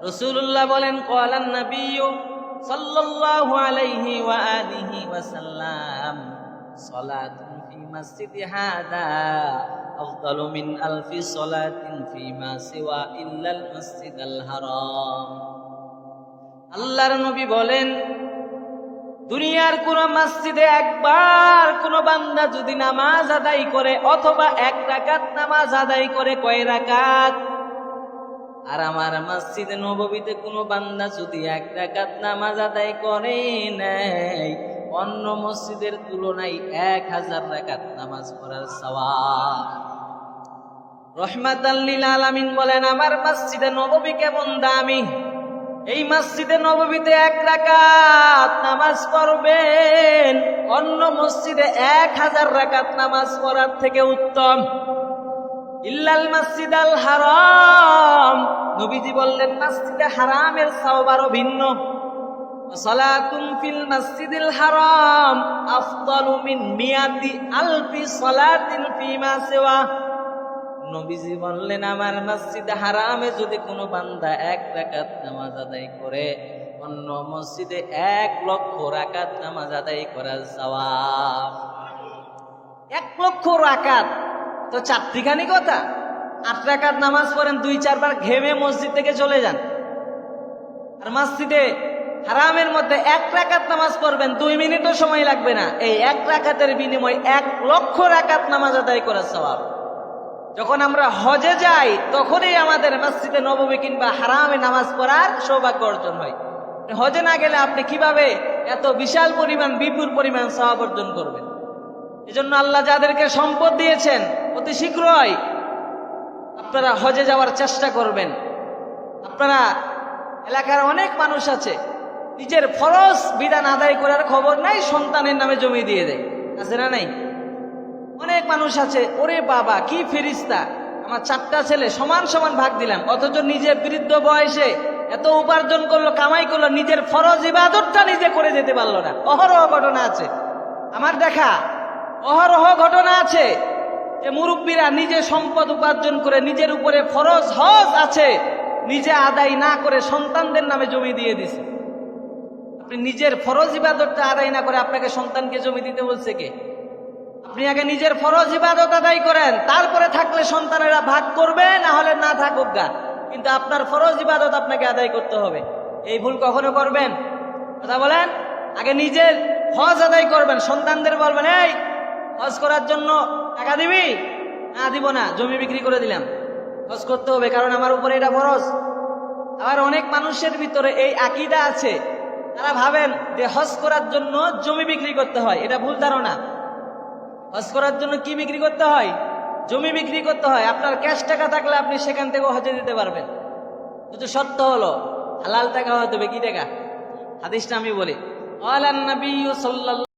রাসূলুল্লাহ বলেন ক্বালান নাবিয়্যু সাল্লাল্লাহু আলাইহি ওয়া আলিহি ওয়াসাল্লাম সালাতুন ফি মসজিদি হাদা আফদালু মিন আলফি সালাতিন ফিমা সিওয়া ইল্লাল মসজিদাল হারাম। আল্লাহর নবী বলেন, দুনিয়ার কোন মসজিদে একবার কোন বান্দা যদি নামাজ আদায় করে অথবা এক রাকাত নামাজ আদায় করে, কয় রাকাত? আর আমার মসজিদে নববীতে কোন বান্দা যদি এক রাকাত নামাজ আদায় করে নেয়, অন্য মসজিদের তুলনায় 1000 রাকাত নামাজ পড়ার সওয়াব। রহমাতাল লিল আলামিন বলেন, আমার মসজিদে নববী কেমন দামি, এই মসজিদে নববীতে 1 রাকাত নামাজ পড়বেন অন্য মসজিদে 1000 রাকাত নামাজ পড়ার থেকে উত্তম। ইল্লাল মসজিদাল হারাম, নবীজি বললেন মসজিদে হারামের সওয়াব আরো ভিন্ন। সালাতুন ফিল মসজিদিল হারাম আফদালু মিন মিয়াতি আলফি সালাতিন ফিমা সিওয়া। নবীজি বললেন, আমার মসজিদে হারামে যদি কোনো বান্দা 1 রাকাত নামাজ আদায় করে, অন্য মসজিদে 1 লক্ষ রাকাত নামাজ আদায় করার সওয়াব। 1 লক্ষ রাকাত তো 4টিখানি কথা। 8 রাকাত নামাজ পড়েন, 2-4 বার ঘেমে মসজিদ থেকে চলে যান। আর মসজিদে হারামের মধ্যে 1 রাকাত নামাজ পড়বেন, 2 মিনিটও সময় লাগবে না। এই 1 রাকাতের বিনিময়ে 1 লক্ষ রাকাত নামাজ আদায় করার সওয়াব। যখন আমরা হজে যাই তখনই আমাদের মসজিদে নববী কিংবা হারামে নামাজ পড়ার সৌভাগ্য অর্জন হয়। হজে না গেলে আপনি কিভাবে এত বিশাল পরিমাণ বিপুল পরিমাণ সওয়াব অর্জন করবেন? এজন্য আল্লাহ যাদেরকে সম্পদ দিয়েছেন অতি শীঘ্রই আপনারা হজে যাওয়ার চেষ্টা করবেন। আপনারা এলাকার অনেক মানুষ আছে, নিজের ফরজ বিধান আদায় করার খবর নাই, সন্তানের নামে জমি দিয়ে দেয়, আছে না নাই? অনেক মানুষ আছে, ওরে বাবা কি ফেরেশতা, আমার 4টা ছেলে সমান সমান ভাগ দিলাম, অথচ নিজে বৃদ্ধ বয়সে এত উপার্জন করলো, কামাই করলো, নিজের ফরজ ইবাদতটা নিজে করে যেতে পারলো না। অহরহ ঘটনা আছে, আমার দেখা অহরহ ঘটনা আছে যে মুরব্বীরা নিজে সম্পদ উপার্জন করে নিজের উপরে ফরজ হজ আছে নিজে আদায় না করে সন্তানদের নামে জমি দিয়ে দিছে। আপনি নিজের ফরজ ইবাদতটা আদায় না করে আপনাকে সন্তানকে জমি দিতে বলছে কে? আপনি আগে নিজের ফরজ ইবাদত আদায় করেন, তারপরে থাকলে সন্তানেরা ভাগ করবে, না হলে না থাকুক গা, কিন্তু আপনার ফরজ ইবাদত আপনাকে আদায় করতে হবে। এই ভুল কখনো করবেন? কথা বলেন। আগে নিজের হজ আদায় করবেন, সন্তানদের বলবেন, এই হজ করার জন্য টাকা দিবি? না দিব না, জমি বিক্রি করে দিলাম, হজ করতে হবে কারণ আমার উপরে এটা ফরজ। আবার অনেক মানুষের ভিতরে এই আকীদা আছে, তারা ভাবেন যে হজ করার জন্য জমি বিক্রি করতে হয়। এটা ভুল ধারণা। হজ করার জন্য কি বিক্রি করতে হয়? জমি বিক্রি করতে হয়। আপনার ক্যাশ টাকা থাকলে আপনি সেখান থেকে হজে দিতে পারবেন, কিন্তু শর্ত হলো হালাল টাকা হতে হবে। কি টাকা? হাদিসটা আমি বলি, আলান নবী সাল্লাল্লাহু